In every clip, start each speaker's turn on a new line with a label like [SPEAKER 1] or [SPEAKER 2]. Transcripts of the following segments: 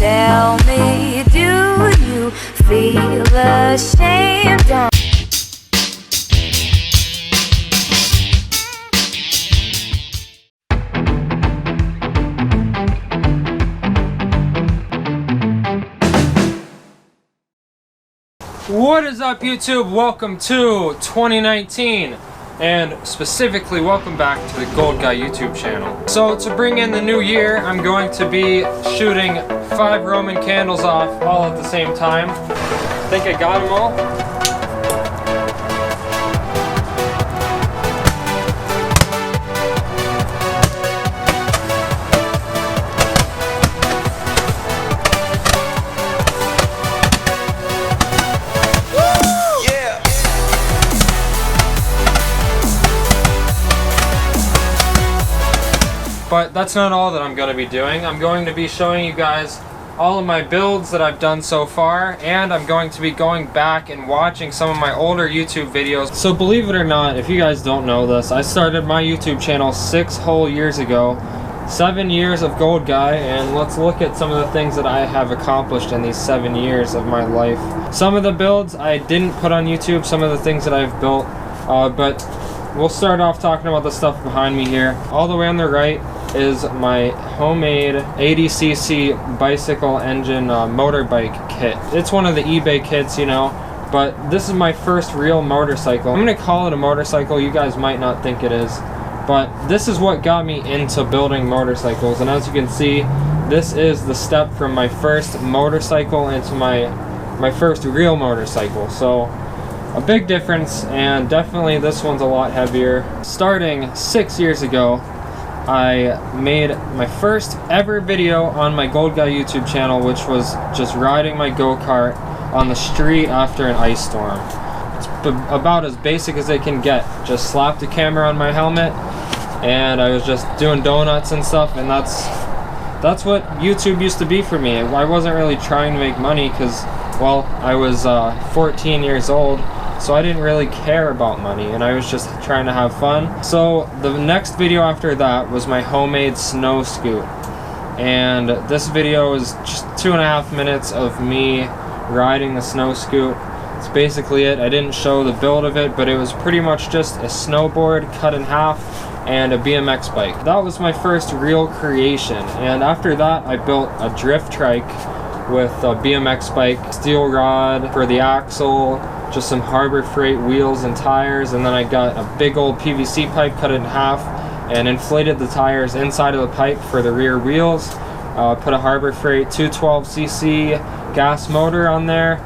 [SPEAKER 1] Tell me, do you feel ashamed?
[SPEAKER 2] What is up, YouTube? Welcome to 2019, and specifically welcome back to the Goldguy YouTube channel. So to bring in the new year, I'm going to be shooting 5 Roman candles off all at the same time. I think I got them all. But that's not all that I'm going to be doing. I'm going to be showing you guys all of my builds that I've done so far, and I'm going to be going back and watching some of my older YouTube videos. So believe it or not, if you guys don't know this, I started my YouTube channel 6 whole years ago. 7 years of Goldguy, and let's look at some of the things that I have accomplished in these 7 years of my life. Some of the builds I didn't put on YouTube, some of the things that I've built, but we'll start off talking about the stuff behind me here. All the way on the right is my homemade 80cc bicycle engine motorbike kit. It's one of the eBay kits, you know, but this is my first real motorcycle. I'm gonna call it a motorcycle. You guys might not think it is, but this is what got me into building motorcycles. And as you can see, this is the step from my first motorcycle into my first real motorcycle. So a big difference, and definitely this one's a lot heavier. Starting 6 years ago, I made my first ever video on my Goldguy YouTube channel, which was just riding my go-kart on the street after an ice storm. It's about as basic as it can get. Just slapped a camera on my helmet, and I was just doing donuts and stuff, and that's what YouTube used to be for me. I wasn't really trying to make money because, well, I was 14 years old. So I didn't really care about money, and I was just trying to have fun. So the next video after that was my homemade snow scoot. And this video is just 2.5 minutes of me riding the snow scoot. It's basically it. I didn't show the build of it, but it was pretty much just a snowboard cut in half and a BMX bike. That was my first real creation. And after that, I built a drift trike with a BMX bike, steel rod for the axle, just some Harbor Freight wheels and tires, and then I got a big old PVC pipe, cut it in half, and inflated the tires inside of the pipe for the rear wheels. Put a Harbor Freight 212cc gas motor on there.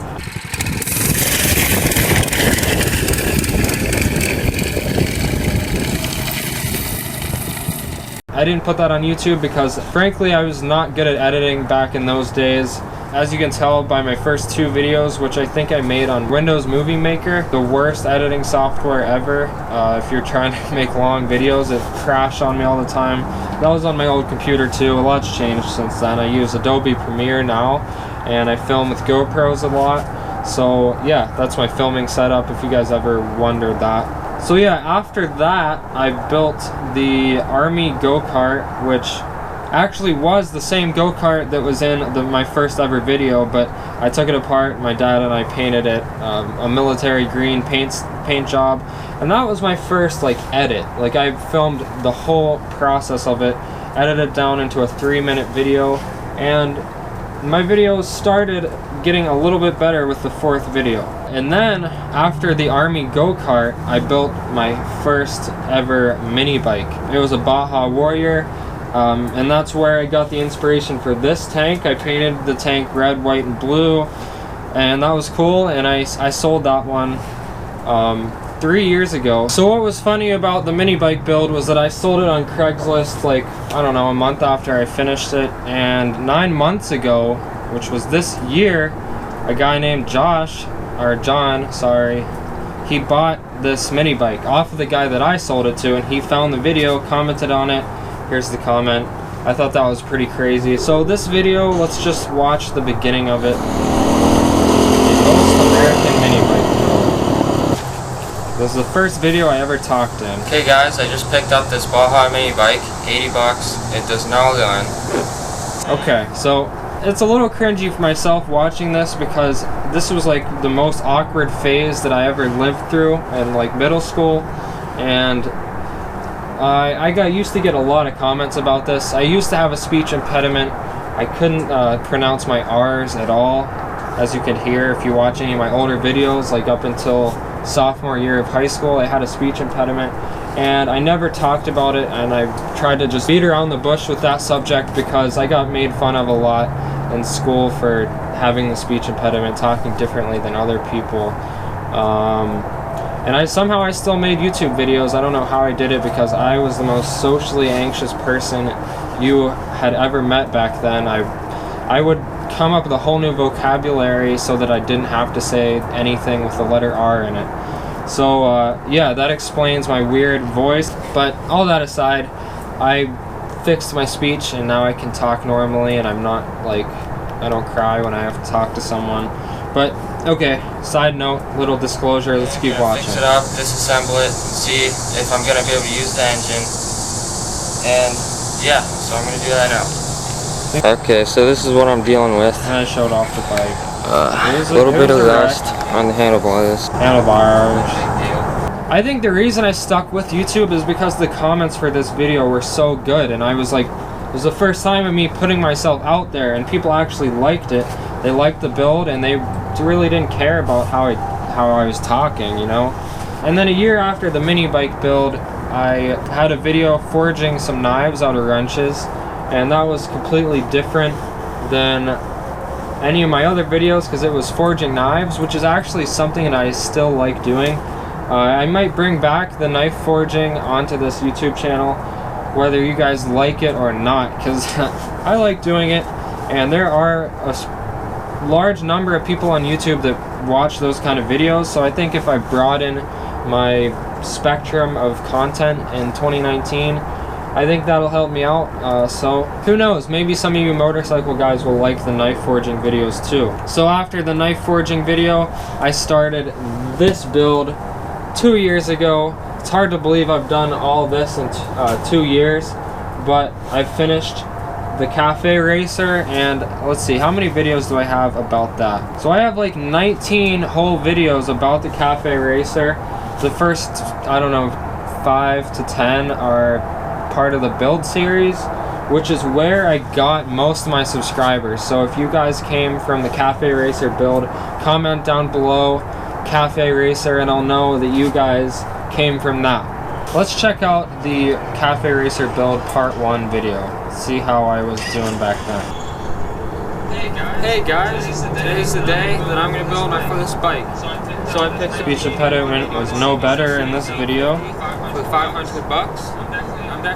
[SPEAKER 2] I didn't put that on YouTube because, frankly, I was not good at editing back in those days. As you can tell by my first 2 videos, which I think I made on Windows Movie Maker, the worst editing software ever. If you're trying to make long videos, it crashed on me all the time. That was on my old computer too. A lot's changed since then. I use Adobe Premiere now, and I film with GoPros a lot. So yeah, that's my filming setup if you guys ever wondered that. So yeah, after that, I built the Army go-kart, which actually was the same go-kart that was in my first ever video, but I took it apart. My dad and I painted it a military green paint job, and that was my first like edit. Like, I filmed the whole process of it, edited it down into a 3-minute video, and my videos started getting a little bit better with the 4th video. And then after the Army go-kart, I built my first ever mini bike. It was a Baja Warrior. And that's where I got the inspiration for this tank. I painted the tank red, white, and blue, and that was cool, and I sold that one 3 years ago. So what was funny about the mini bike build was that I sold it on Craigslist, like, I don't know, a month after I finished it, and 9 months ago, which was this year, a guy named John, he bought this mini bike off of the guy that I sold it to, and he found the video, commented on it. Here's the comment. I thought that was pretty crazy. So this video, let's just watch the beginning of it. The most American mini bike build. This is the first video I ever talked in.
[SPEAKER 3] Okay guys, I just picked up this Baja mini bike, 80 bucks. It does no gun.
[SPEAKER 2] Okay, so it's a little cringy for myself watching this, because this was like the most awkward phase that I ever lived through in like middle school, and I got used to get a lot of comments about this. I used to have a speech impediment. I couldn't pronounce my R's at all, as you can hear if you watch any of my older videos, like up until sophomore year of high school. I had a speech impediment, and I never talked about it, and I tried to just beat around the bush with that subject because I got made fun of a lot in school for having the speech impediment, talking differently than other people. And I still made YouTube videos. I don't know how I did it, because I was the most socially anxious person you had ever met back then. I would come up with a whole new vocabulary so that I didn't have to say anything with the letter R in it. So yeah, that explains my weird voice. But all that aside, I fixed my speech, and now I can talk normally, and I'm not like, I don't cry when I have to talk to someone. But okay, side note, little disclosure, let's keep watching.
[SPEAKER 3] Fix it up, disassemble it, see if I'm gonna be able to use the engine. And yeah, so I'm gonna do that now. Okay, so this is what I'm dealing with.
[SPEAKER 2] And I showed off the bike.
[SPEAKER 3] A little bit of rust on the handlebars.
[SPEAKER 2] I think the reason I stuck with YouTube is because the comments for this video were so good, and I was like, it was the first time of me putting myself out there, and people actually liked it. They liked the build, and they really didn't care about how I was talking, you know. And then a year after the mini bike build, I had a video forging some knives out of wrenches, and that was completely different than any of my other videos, because it was forging knives, which is actually something that I still like doing. I might bring back the knife forging onto this YouTube channel, whether you guys like it or not, because I like doing it, and there are a large number of people on YouTube that watch those kind of videos. So I think if I broaden my spectrum of content in 2019, I think that'll help me out. So who knows, maybe some of you motorcycle guys will like the knife forging videos too. So after the knife forging video, I started this build 2 years ago. It's hard to believe I've done all this in 2 years, but I finished the Cafe Racer, and let's see, how many videos do I have about that? So I have like 19 whole videos about the Cafe Racer. The first, I don't know, 5 to 10 are part of the build series, which is where I got most of my subscribers. So if you guys came from the Cafe Racer build, comment down below Cafe Racer, and I'll know that you guys came from that. Let's check out the Cafe Racer build part 1 video. See how I was doing back then. Hey guys, today's the day that I'm gonna build my first bike. So I picked speech impediment was no better in this video for $500.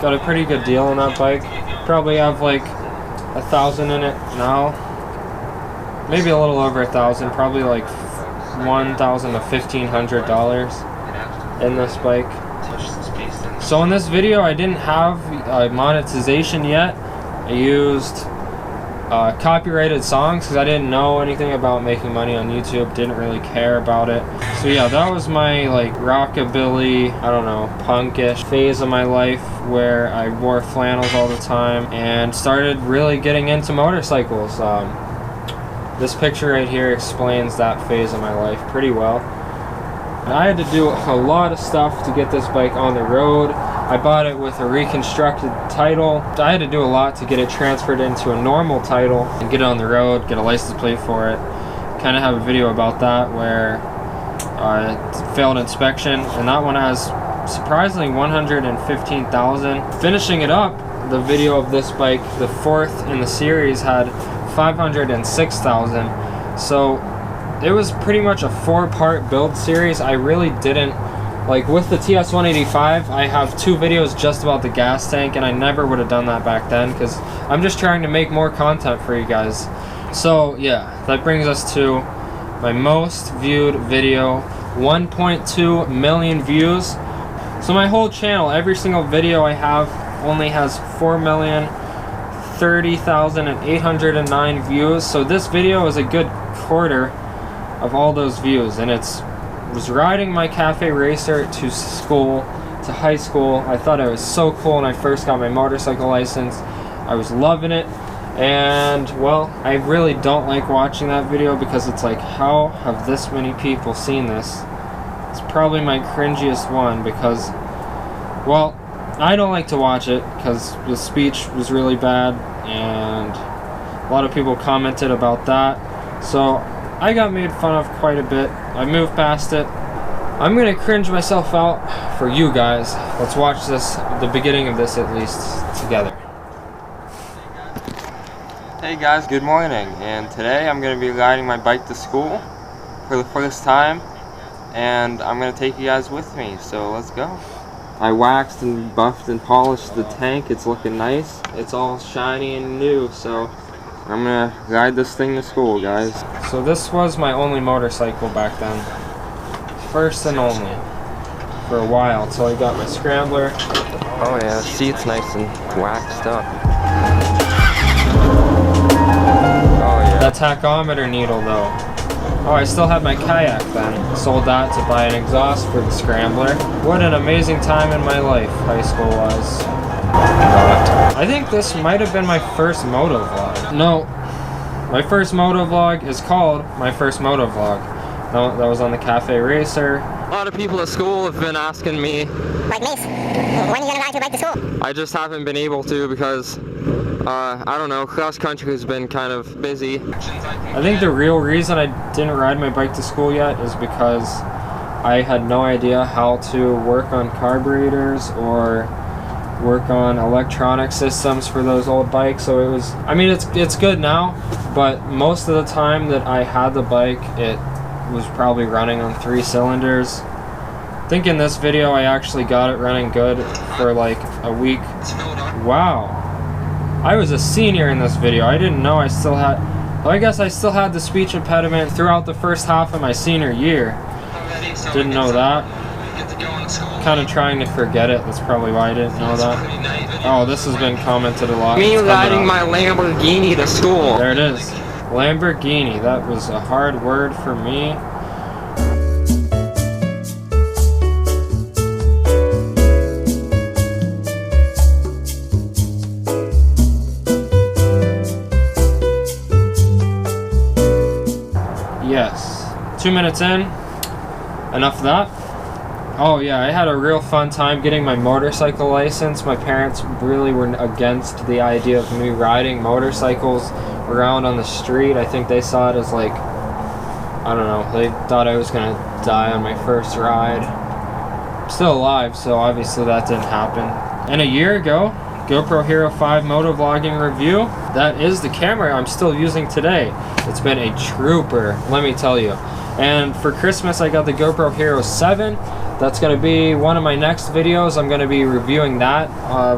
[SPEAKER 2] Got a pretty good deal on that bike. Probably have like 1,000 in it now. Maybe a little over 1,000. Probably like $1,000 to $1,500 in this bike. So in this video, I didn't have monetization yet. I used copyrighted songs because I didn't know anything about making money on YouTube, didn't really care about it. So yeah, that was my like rockabilly, I don't know, punkish phase of my life where I wore flannels all the time and started really getting into motorcycles. This picture right here explains that phase of my life pretty well. I had to do a lot of stuff to get this bike on the road. I bought it with a reconstructed title. I had to do a lot to get it transferred into a normal title and get it on the road, get a license plate for it. Kind of have a video about that where it failed inspection, and that one has surprisingly 115,000. Finishing it up, the video of this bike, the 4th in the series, had 506,000. So it was pretty much a 4-part build series. I really didn't, like with the TS185, I have 2 videos just about the gas tank, and I never would have done that back then because I'm just trying to make more content for you guys. So yeah, that brings us to my most viewed video, 1.2 million views. So my whole channel, every single video I have only has 4,030,809 views. So this video is a good quarter of all those views, and was riding my Cafe Racer to school, to high school. I thought it was so cool when I first got my motorcycle license. I was loving it, And well, I really don't like watching that video because it's like, how have this many people seen this? It's probably my cringiest one because, well, I don't like to watch it because the speech was really bad and a lot of people commented about that. So I got made fun of quite a bit. I moved past it. I'm gonna cringe myself out for you guys. Let's watch this, the beginning of this at least, together.
[SPEAKER 3] Hey guys, good morning. And today I'm going to be riding my bike to school for the first time. And I'm going to take you guys with me, so let's go. I waxed and buffed and polished the tank. It's looking nice. It's all shiny and new, so I'm going to ride this thing to school, guys.
[SPEAKER 2] So this was my only motorcycle back then. First and only. For a while, until I got my scrambler.
[SPEAKER 3] Oh yeah, the seat's nice and waxed up.
[SPEAKER 2] That tachometer needle though. Oh, I still had my kayak then. Sold that to buy an exhaust for the scrambler. What an amazing time in my life high school was. I think this might have been my first moto vlog. No, my first moto vlog is called My First Moto Vlog. No, that was on the Cafe Racer.
[SPEAKER 3] A lot of people at school have been asking me,
[SPEAKER 4] like, Mace, when are you gonna ride your bike to school?
[SPEAKER 3] I just haven't been able to because I don't know, cross country has been kind of busy.
[SPEAKER 2] I think the real reason I didn't ride my bike to school yet is because I had no idea how to work on carburetors or work on electronic systems for those old bikes. So it was, I mean, it's good now, but most of the time that I had the bike, it was probably running on 3 cylinders. I think in this video I actually got it running good for like a week. Wow. I was a senior in this video. I didn't know I still had, well, I guess I still had the speech impediment throughout the first half of my senior year. Didn't know that. Kind of trying to forget it. That's probably why I didn't know that. Oh, this has been commented a lot.
[SPEAKER 3] Me riding my Lamborghini to school.
[SPEAKER 2] There it is. Lamborghini. That was a hard word for me. Yes. 2 minutes in. Enough of that. Oh yeah, I had a real fun time getting my motorcycle license. My parents really were against the idea of me riding motorcycles around on the street. I think they saw it as like, I don't know, they thought I was gonna die on my first ride. I'm still alive, so obviously that didn't happen. And a year ago, GoPro Hero 5 motovlogging review. That is the camera I'm still using today. It's been a trooper, let me tell you. And for Christmas I got the GoPro Hero 7. That's going to be one of my next videos. I'm going to be reviewing that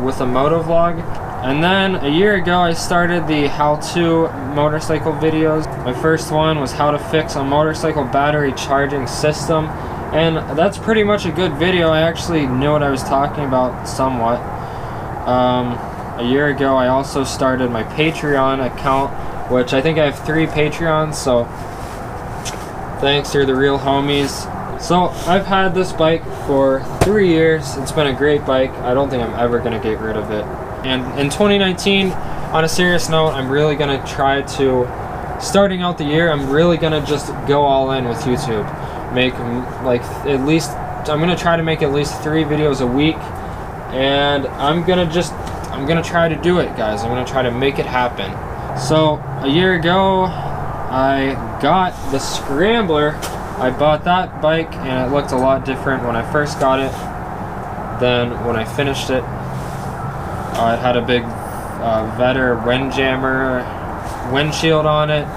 [SPEAKER 2] with a motovlog. And then a year ago I started the how-to motorcycle videos. My first one was how to fix a motorcycle battery charging system. And that's pretty much a good video. I actually knew what I was talking about somewhat. A year ago I also started my Patreon account, which I think I have 3 Patreons, so thanks, you're the real homies. So I've had this bike for 3 years. It's been a great bike. I don't think I'm ever gonna get rid of it. And in 2019, on a serious note, I'm really gonna try to, starting out the year, I'm really gonna just go all in with YouTube. Make like at least, I'm gonna try to make at least 3 videos a week. And I'm gonna try to do it, guys. I'm gonna try to make it happen. So a year ago, I got the Scrambler. I bought that bike and it looked a lot different when I first got it than when I finished it. It had a big Vetter Windjammer windshield on it,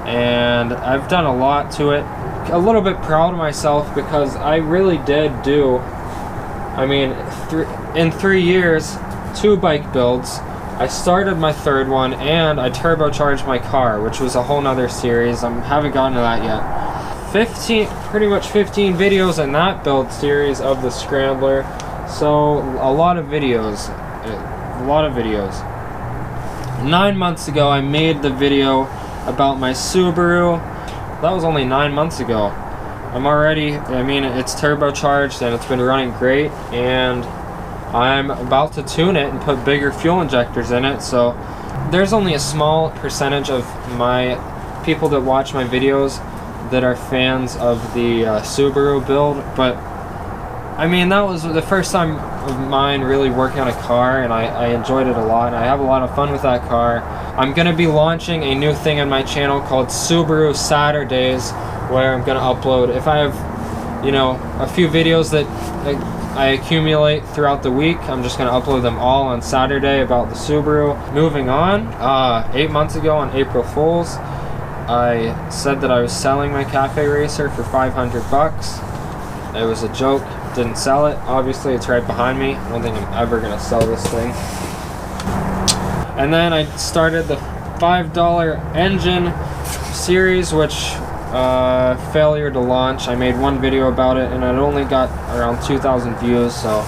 [SPEAKER 2] and I've done a lot to it. A little bit proud of myself because I really did do, I mean, in 3 years, 2 bike builds. I started my 3rd one and I turbocharged my car, which was a whole nother series. I haven't gotten to that yet. Pretty much 15 videos in that build series of the Scrambler. So a lot of videos. 9 months ago I made the video about my Subaru. That was only 9 months ago. I'm already, I mean, it's turbocharged and it's been running great, and I'm about to tune it and put bigger fuel injectors in it, so there's only a small percentage of my people that watch my videos that are fans of the Subaru build, but I mean, that was the first time of mine really working on a car, and I enjoyed it a lot, and I have a lot of fun with that car. I'm going to be launching a new thing on my channel called Subaru Saturdays, where I'm going to upload, if I have, you know, a few videos that I accumulate throughout the week, I'm just going to upload them all on Saturday about the Subaru. Moving on, 8 months ago on April Fool's, I said that I was selling my Cafe Racer for 500 bucks. It was a joke. Didn't sell it. Obviously, it's right behind me. I don't think I'm ever gonna sell this thing. And then I started the $5 engine series, which failure to launch. I made one video about it, and it only got around 2,000 views. So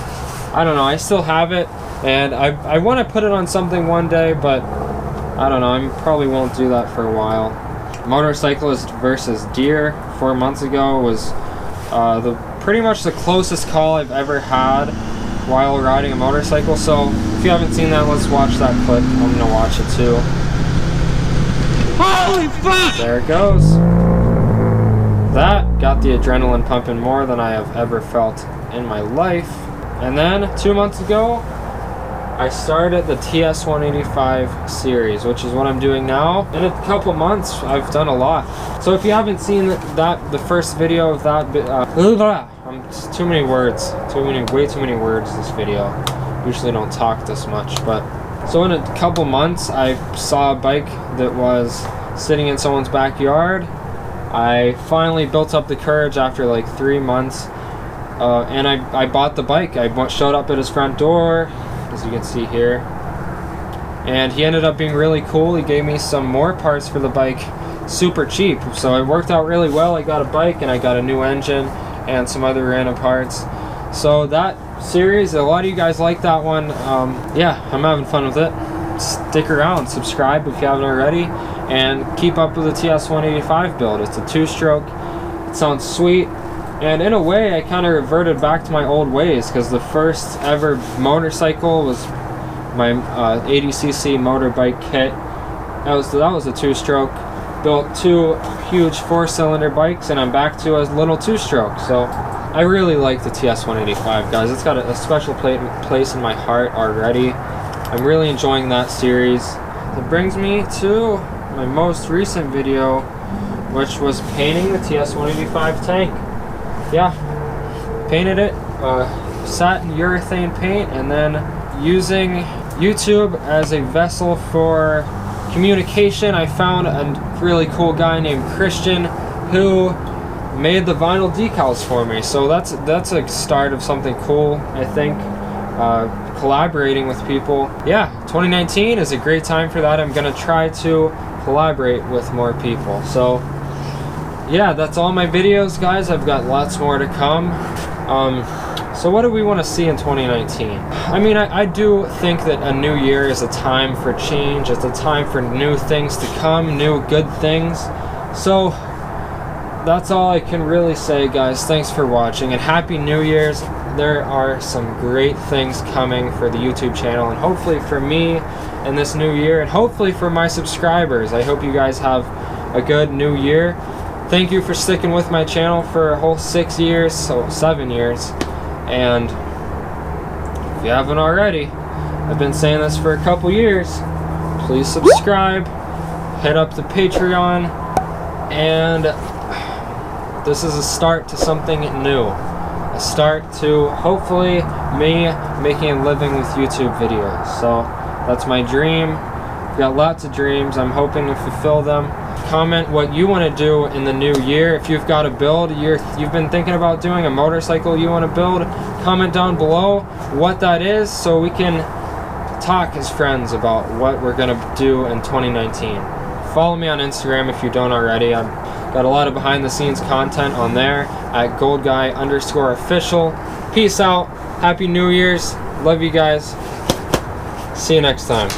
[SPEAKER 2] I don't know. I still have it, and I want to put it on something one day, but I don't know. I probably won't do that for a while. Motorcyclist versus deer 4 months ago was pretty much the closest call I've ever had while riding a motorcycle. So if you haven't seen that, let's watch that clip. I'm gonna watch it too. Holy fuck! There it goes. That got the adrenaline pumping more than I have ever felt in my life. And then 2 months ago, I started the TS185 series, which is what I'm doing now. In a couple months, I've done a lot. So if you haven't seen the first video of that, it's too many words, way too many words this video. Usually don't talk this much, but so in a couple months, I saw a bike that was sitting in someone's backyard. I finally built up the courage after like 3 months, and I bought the bike. I showed up at his front door, as you can see here, and he ended up being really cool. He gave me some more parts for the bike super cheap, so it worked out really well. I got a bike and I got a new engine and some other random parts. So that series, a lot of you guys like that one. Yeah, I'm having fun with it. Stick around, subscribe if you haven't already, and keep up with the TS185 build. It's a 2-stroke. It sounds sweet. And in a way, I kind of reverted back to my old ways, because the first ever motorcycle was my 80cc motorbike kit. That was a 2-stroke. Built 2 huge 4-cylinder bikes, and I'm back to a little 2-stroke. So I really like the TS185, guys. It's got a special place in my heart already. I'm really enjoying that series. It brings me to my most recent video, which was painting the TS185 tank. Yeah, painted it, satin urethane paint, and then using YouTube as a vessel for communication, I found a really cool guy named Christian who made the vinyl decals for me. So that's a start of something cool, I think. Collaborating with people. Yeah, 2019 is a great time for that. I'm gonna try to collaborate with more people. So yeah, that's all my videos, guys. I've got lots more to come. So what do we want to see in 2019? I mean, I do think that a new year is a time for change. It's a time for new things to come, new good things. So that's all I can really say, guys. Thanks for watching, and Happy New Year's. There are some great things coming for the YouTube channel, and hopefully for me in this new year, and hopefully for my subscribers. I hope you guys have a good new year. Thank you for sticking with my channel for a whole 6 years, so 7 years. And if you haven't already, I've been saying this for a couple years, please subscribe, hit up the Patreon, and this is a start to something new. A start to, hopefully, me making a living with YouTube videos. So that's my dream. I've got lots of dreams. I'm hoping to fulfill them. Comment what you want to do in the new year. If you've got a build you've been thinking about doing, a motorcycle you want to build, comment down below what that is, so we can talk as friends about what we're going to do in 2019. Follow me on Instagram if you don't already. I've got a lot of behind the scenes content on there at Goldguy_official. Peace out. Happy New Year's. Love you guys. See you next time.